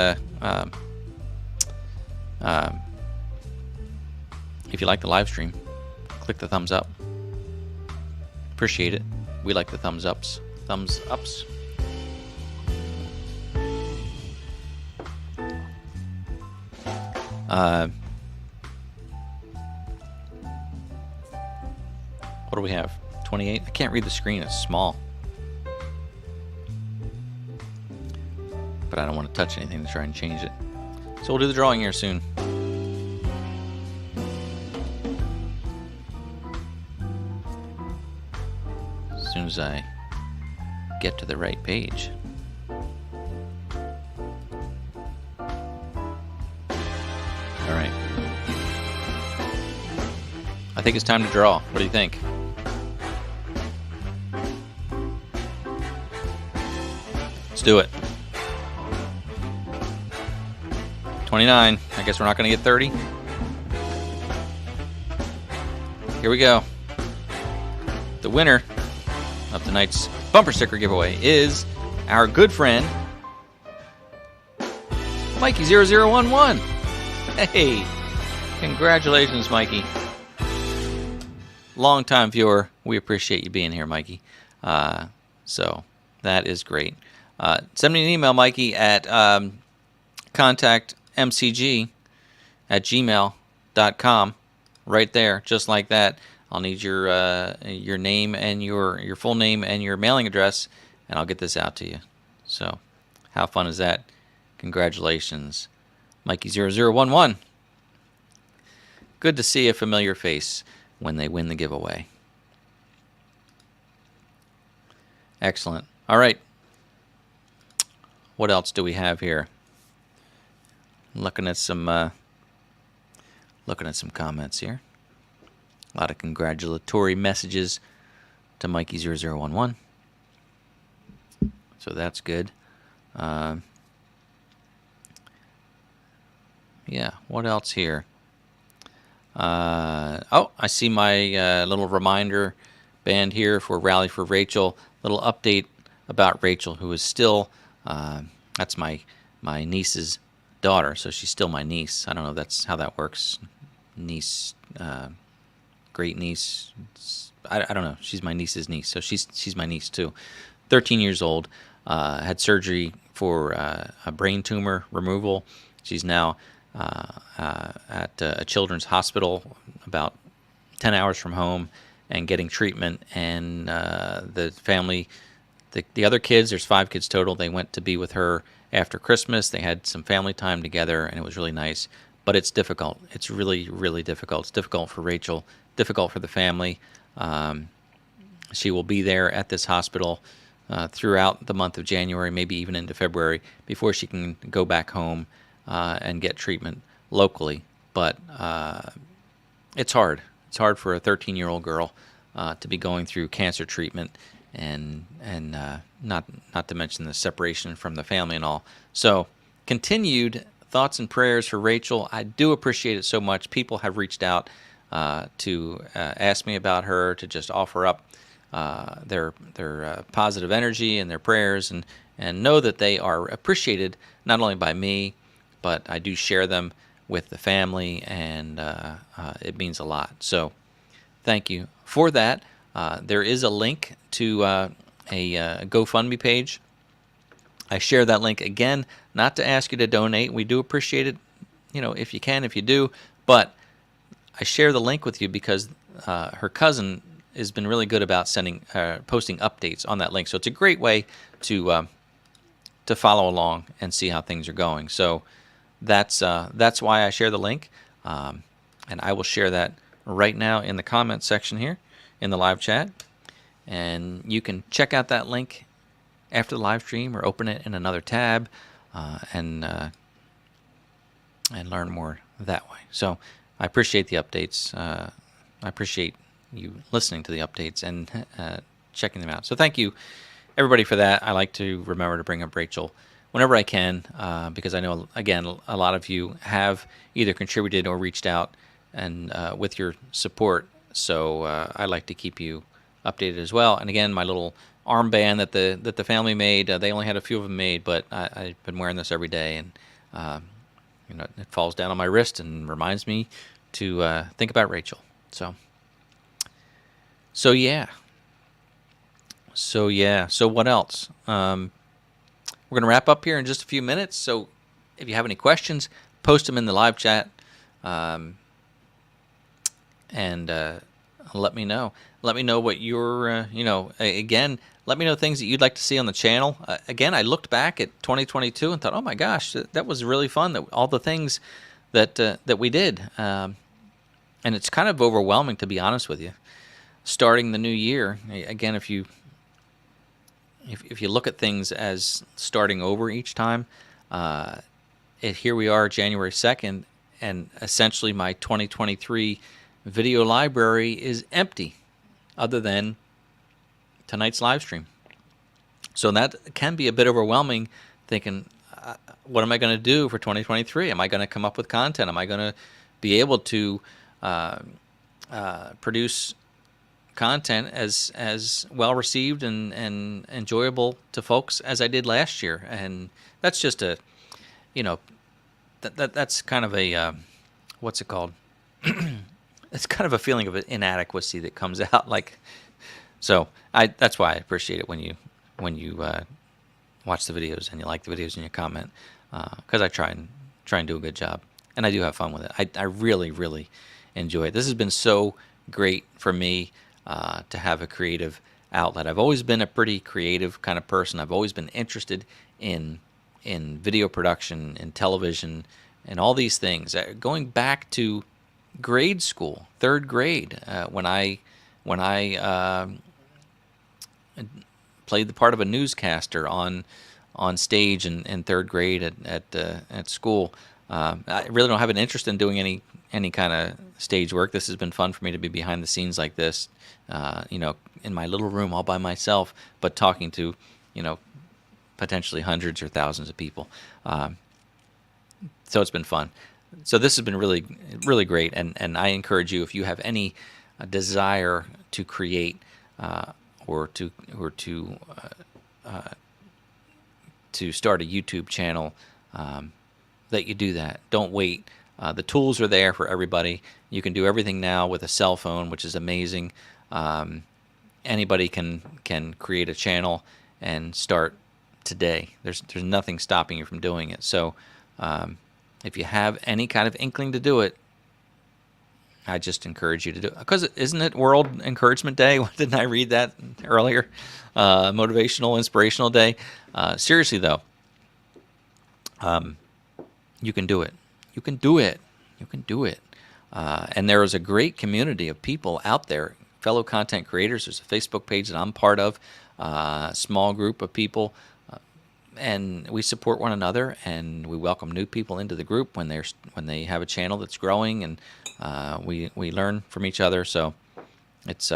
B: if you like the live stream, click the thumbs up. Appreciate it. We like the thumbs ups. Thumbs ups. What do we have? 28? I can't read the screen. It's small. But I don't want to touch anything to try and change it. So we'll do the drawing here soon. As soon as I get to the right page. Alright. I think it's time to draw. What do you think? Let's do it. 29. I guess we're not going to get 30. Here we go. The winner of tonight's bumper sticker giveaway is our good friend, Mikey0011. Hey, congratulations, Mikey. Long-time viewer. We appreciate you being here, Mikey. So that is great. Send me an email, Mikey, at contactmcg@gmail.com. Right there, just like that. I'll need your name and your full name and your mailing address, and I'll get this out to you. So, how fun is that? Congratulations, Mikey0011. Good to see a familiar face when they win the giveaway. Excellent. All right. What else do we have here? Looking at some comments here. A lot of congratulatory messages to Mikey0011. So that's good. Yeah, what else here? Oh, I see my little reminder band here for Rally for Rachel. Little update about Rachel, who is still, that's my niece's daughter, so she's still my niece. I don't know if that's how that works. Niece, great niece. I don't know. She's my niece's niece, so she's my niece too. 13 years old. Had surgery for a brain tumor removal. She's now at a children's hospital about 10 hours from home and getting treatment. And the family, the other kids, there's 5 kids total, they went to be with her after Christmas. They had some family time together, and it was really nice. But it's difficult. It's really, really difficult. It's difficult for Rachel, difficult for the family. She will be there at this hospital throughout the month of January, maybe even into February, before she can go back home and get treatment locally. But it's hard. It's hard for a 13-year-old girl to be going through cancer treatment, and not to mention the separation from the family and all. So continued thoughts and prayers for Rachel. I do appreciate it so much. People have reached out to ask me about her, to just offer up their positive energy and their prayers, and know that they are appreciated not only by me, but I do share them with the family, and it means a lot. So thank you for that. There is a link to a GoFundMe page. I share that link again, not to ask you to donate. We do appreciate it, if you can, if you do. But I share the link with you because her cousin has been really good about posting updates on that link. So it's a great way to follow along and see how things are going. So that's why I share the link, and I will share that right now in the comments section here in the live chat, and you can check out that link after the live stream or open it in another tab and learn more that way. So I appreciate the updates. I appreciate you listening to the updates and checking them out. So thank you, everybody, for that. I like to remember to bring up Rachel whenever I can, because I know, again, a lot of you have either contributed or reached out and with your support. So I like to keep you updated as well. And again, my little armband that the family made, they only had a few of them made, but I've been wearing this every day, and it falls down on my wrist and reminds me to think about Rachel. So yeah. So what else? We're going to wrap up here in just a few minutes. So if you have any questions, post them in the live chat, and let me know. Let me know what your, again, let me know things that you'd like to see on the channel. Again, I looked back at 2022 and thought, oh my gosh, that was really fun. All the things that we did, and it's kind of overwhelming, to be honest with you. Starting the new year, again, if you look at things as starting over each time, here we are, January 2nd, and essentially my 2023 video library is empty, other than tonight's live stream. So that can be a bit overwhelming, thinking, what am I going to do for 2023? Am I going to come up with content? Am I going to be able to produce content as well received and enjoyable to folks as I did last year. And that's just a, you know, that's kind of a what's it called? It's kind of a feeling of inadequacy that comes out. Like, so that's why I appreciate it when you watch the videos and you like the videos and you comment, because I try and do a good job, and I do have fun with it. I really enjoy it. This has been so great for me to have a creative outlet. I've always been a pretty creative kind of person. I've always been interested in video production, in television, and all these things. Going back to grade school, third grade, when I played the part of a newscaster on stage in third grade at school. I really don't have an interest in doing any kind of stage work. This has been fun for me to be behind the scenes like this, in my little room all by myself, but talking to, potentially hundreds or thousands of people. So it's been fun. So this has been really great, and I encourage you, if you have any desire to create or to start a YouTube channel, that you do that. Don't wait. The tools are there for everybody. You can do everything now with a cell phone, which is amazing. Anybody can create a channel and start today. There's nothing stopping you from doing it. So if you have any kind of inkling to do it, I just encourage you to do it. Because isn't it World Encouragement Day? Didn't I read that earlier? Motivational, inspirational day. Seriously, though, you can do it. You can do it. You can do it. And there is a great community of people out there, fellow content creators. There's a Facebook page that I'm part of, a small group of people. And we support one another, and we welcome new people into the group when they have a channel that's growing, and we learn from each other. So it's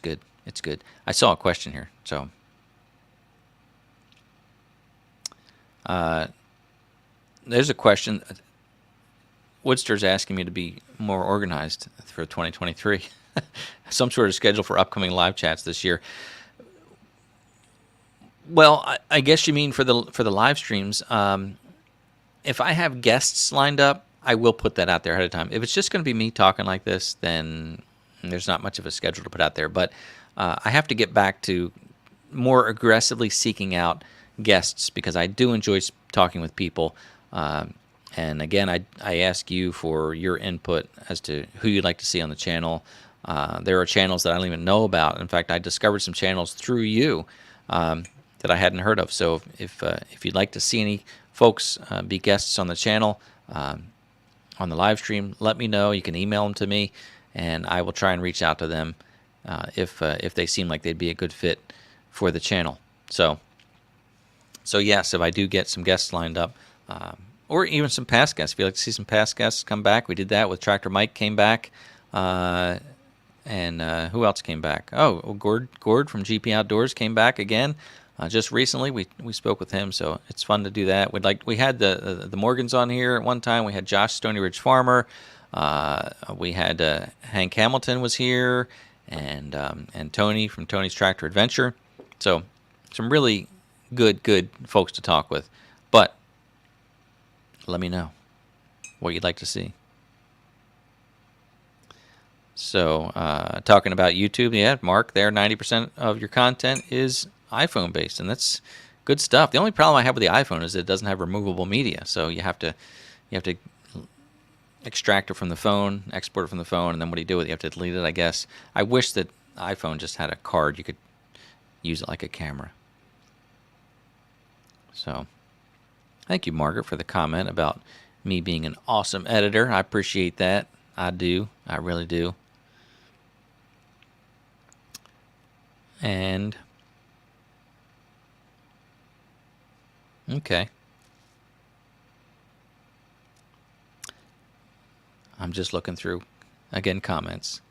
B: good. It's good. I saw a question here, so there's a question. Woodster's asking me to be more organized for 2023. Some sort of schedule for upcoming live chats this year. Well, I guess you mean for the live streams. If I have guests lined up, I will put that out there ahead of time. If it's just going to be me talking like this, then there's not much of a schedule to put out there. But I have to get back to more aggressively seeking out guests, because I do enjoy talking with people. And again, I ask you for your input as to who you'd like to see on the channel. There are channels that I don't even know about. In fact, I discovered some channels through you that I hadn't heard of. So if you'd like to see any folks be guests on the channel, on the live stream, let me know. You can email them to me, and I will try and reach out to them if they seem like they'd be a good fit for the channel. So yes, if I do get some guests lined up, or even some past guests, if you'd like to see some past guests come back, we did that with Tractor Mike came back, and who else came back? Oh, Gord from GP Outdoors came back again. Just recently, we spoke with him, so it's fun to do that. We had the Morgans on here at one time. We had Josh Stony Ridge Farmer. We had Hank Hamilton was here, and Tony from Tony's Tractor Adventure. So some really good folks to talk with. But let me know what you'd like to see. So talking about YouTube, yeah, Mark, there 90% of your content is iPhone based, and that's good stuff. The only problem I have with the iPhone is that it doesn't have removable media, so you have to extract it from the phone, export it from the phone, and then what do you do with it? You have to delete it, I guess. I wish that iPhone just had a card you could use it like a camera. So thank you, Margaret, for the comment about me being an awesome editor. I appreciate that. I do. I really do. And okay. I'm just looking through, again, comments.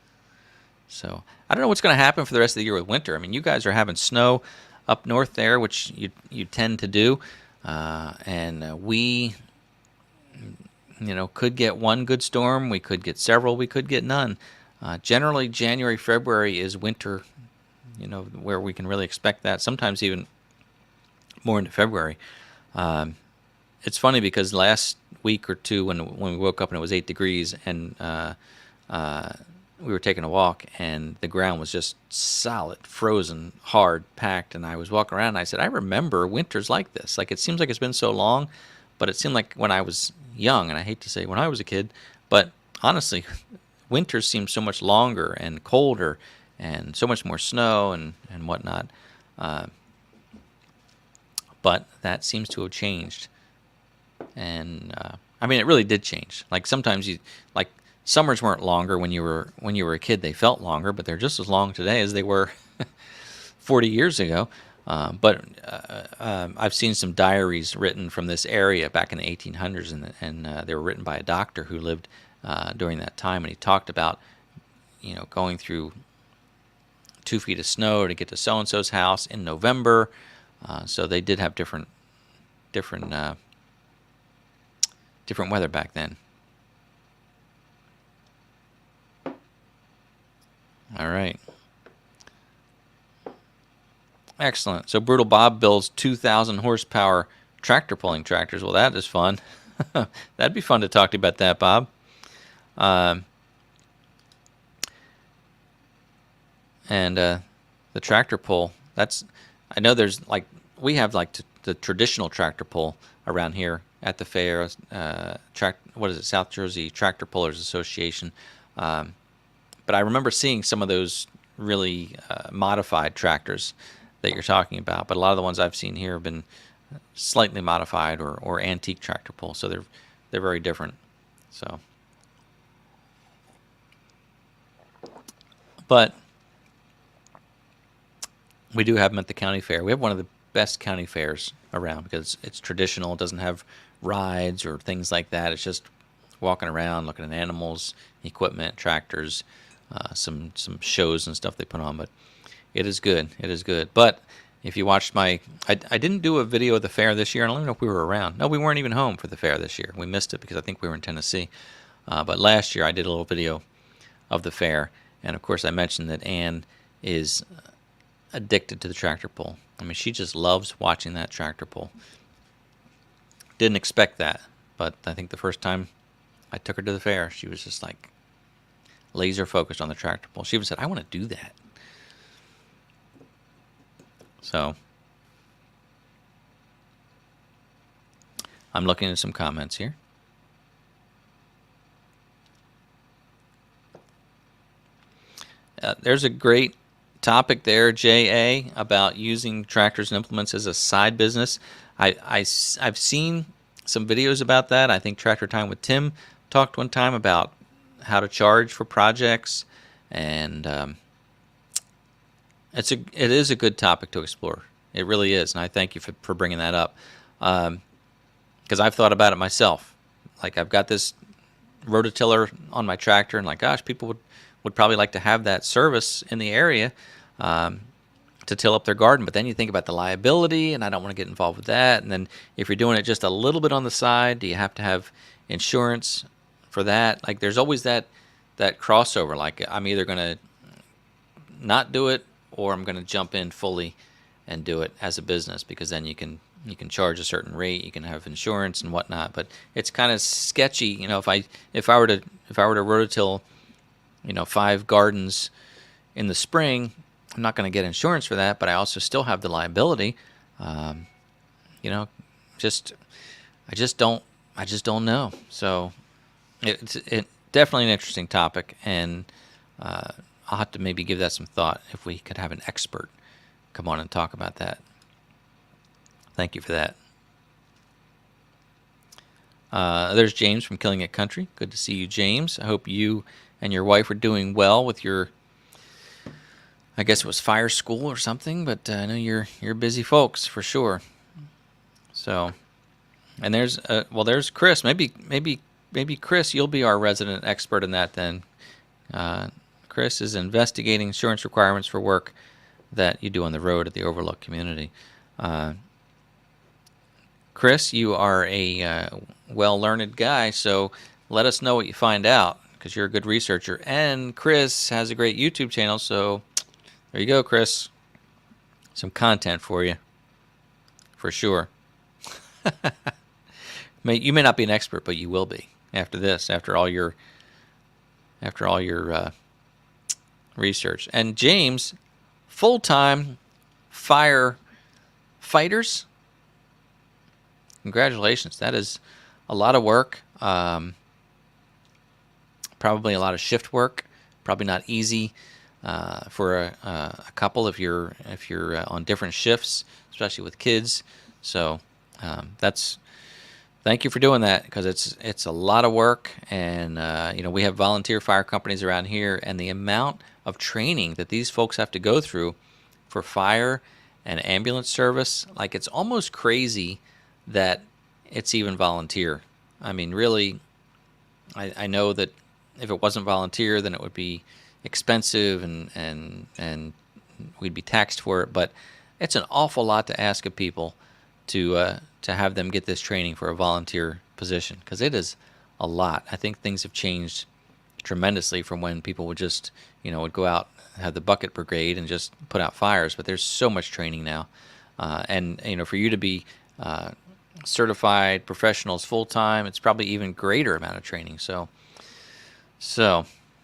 B: So I don't know what's going to happen for the rest of the year with winter. I mean, you guys are having snow up north there, which you tend to do. And we, could get one good storm. We could get several. We could get none. Generally, January, February is winter, where we can really expect that. Sometimes even more into February. It's funny because last week or two, when we woke up and it was 8 degrees, and we were taking a walk, and the ground was just solid, frozen, hard, packed, and I was walking around, and I said, I remember winters like this. Like, it seems like it's been so long, but it seemed like when I was young, and I hate to say when I was a kid, but honestly, winters seem so much longer and colder and so much more snow and whatnot. But that seems to have changed. And I mean, it really did change. Like, sometimes like summers weren't longer when you were a kid. They felt longer, but they're just as long today as they were 40 years ago. But I've seen some diaries written from this area back in the 1800s, and they were written by a doctor who lived during that time, and he talked about going through 2 feet of snow to get to so and so's house in November. So they did have different weather back then. All right. Excellent. So Brutal Bob builds 2,000 horsepower tractor pulling tractors. Well, that is fun. That'd be fun to talk to you about that, Bob. And the tractor pull, I know there's we have the traditional tractor pull around here at the fair. What is it? South Jersey Tractor Pullers Association. But I remember seeing some of those really modified tractors that you're talking about. But a lot of the ones I've seen here have been slightly modified or antique tractor pull. So they're very different. So, but we do have them at the county fair. We have one of the best county fairs around because it's traditional. It doesn't have rides or things like that. It's just walking around, looking at animals, equipment, tractors, some shows and stuff they put on. But it is good. It is good. But if you watched I didn't do a video of the fair this year. I don't even know if we were around. No, we weren't even home for the fair this year. We missed it because I think we were in Tennessee. But last year I did a little video of the fair. And, of course, I mentioned that Ann is addicted to the tractor pull. I mean, she just loves watching that tractor pull. Didn't expect that, but I think the first time I took her to the fair, she was just like laser focused on the tractor pull. She even said, I want to do that. So I'm looking at some comments here. There's a great topic there, J.A., about using tractors and implements as a side business. I've seen some videos about that. I think Tractor Time with Tim talked one time about how to charge for projects, and it is a good topic to explore. It really is, and I thank you for bringing that up, because I've thought about it myself. Like, I've got this rototiller on my tractor, and like, gosh, people would probably like to have that service in the area to till up their garden. But then you think about the liability, and I don't want to get involved with that. And then if you're doing it just a little bit on the side, do you have to have insurance for that? Like, there's always that crossover. Like, I'm either going to not do it, or I'm going to jump in fully and do it as a business, because then you can charge a certain rate, you can have insurance and whatnot. But it's kind of sketchy, if I were to rototill 5 gardens in the spring, I'm not going to get insurance for that, but I also still have the liability. I just don't know. So it's definitely an interesting topic, and I'll have to maybe give that some thought if we could have an expert come on and talk about that. Thank you for that. There's James from Killing It Country. Good to see you, James. I hope you and your wife are doing well with your, I guess it was fire school or something, but I know you're busy folks for sure. So, and there's Chris. Maybe Chris, you'll be our resident expert in that then. Chris is investigating insurance requirements for work that you do on the road at the Overlook community. Chris, you are a well-learned guy, so let us know what you find out, because you're a good researcher. And Chris has a great YouTube channel, so there you go, Chris. Some content for you, for sure. You may not be an expert, but you will be after this, after all your research. And James, full-time firefighters. Congratulations. That is a lot of work. Probably a lot of shift work. Probably not easy for a couple if you're on different shifts, especially with kids. So thank you for doing that, because it's a lot of work. And we have volunteer fire companies around here, and the amount of training that these folks have to go through for fire and ambulance service, like, it's almost crazy that it's even volunteer. I mean, really, I know that if it wasn't volunteer, then it would be expensive and we'd be taxed for it. But it's an awful lot to ask of people to have them get this training for a volunteer position, because it is a lot. I think things have changed tremendously from when people would just, would go out, have the bucket brigade and just put out fires. But there's so much training now. And for you to be certified professionals full-time, it's probably even greater amount of training. So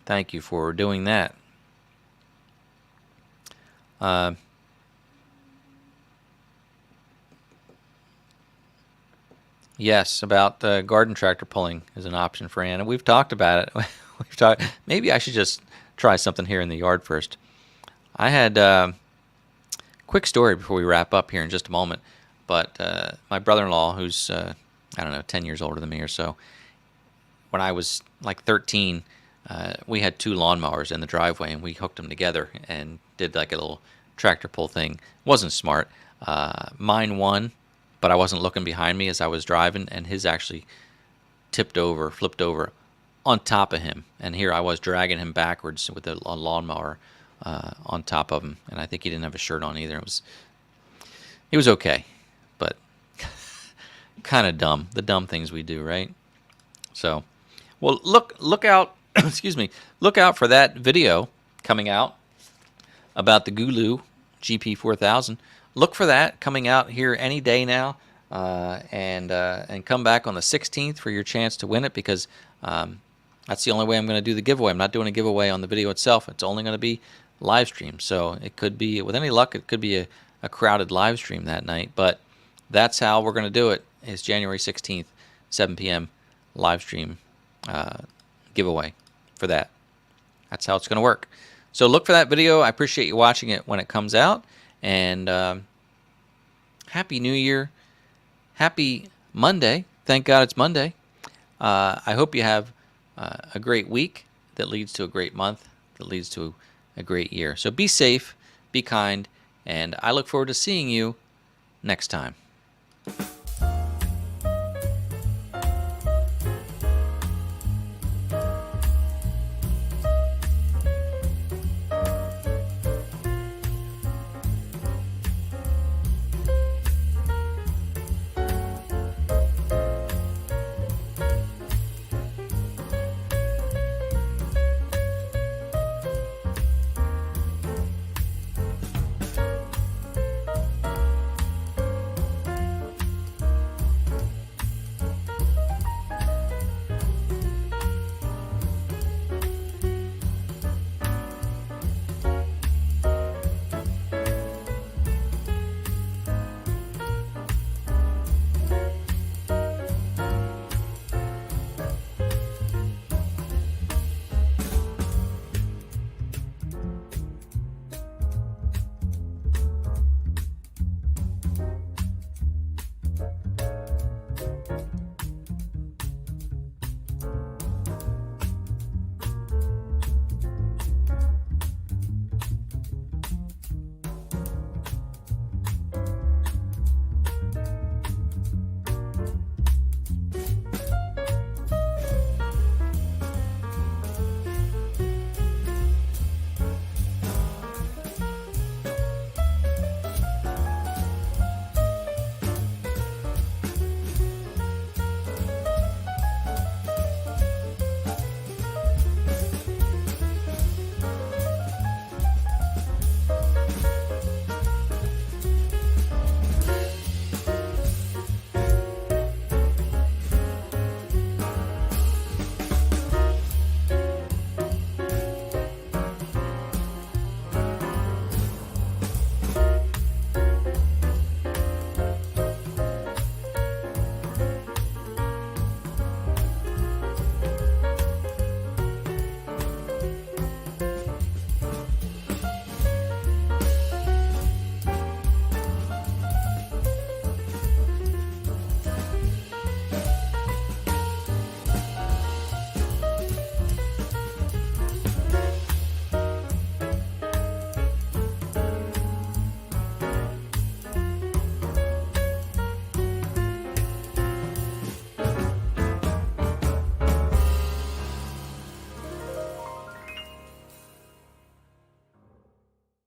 B: thank you for doing that. Yes, about garden tractor pulling is an option for Ann, and we've talked about it. Maybe I should just try something here in the yard first. I had quick story before we wrap up here in just a moment. But my brother-in-law, who's 10 years older than me or so, when I was like 13, we had 2 lawnmowers in the driveway, and we hooked them together and did like a little tractor pull thing. Wasn't smart. Mine won, but I wasn't looking behind me as I was driving, and his actually flipped over on top of him. And here I was dragging him backwards with a lawnmower on top of him. And I think he didn't have a shirt on either. He was okay, but kind of dumb. The dumb things we do, right? So, well, look out. Excuse me. Look out for that video coming out about the Gulu GP4000. Look for that coming out here any day now, and come back on the 16th for your chance to win it, because that's the only way I'm going to do the giveaway. I'm not doing a giveaway on the video itself. It's only going to be live stream. So it could be, with any luck, it could be a crowded live stream that night. But that's how we're going to do it. Is January 16th, 7 p.m. live stream giveaway for that. That's how it's going to work. So look for that video. I appreciate you watching it when it comes out. And Happy New Year. Happy Monday. Thank God it's Monday. I hope you have a great week that leads to a great month, that leads to a great year. So be safe, be kind, and I look forward to seeing you next time.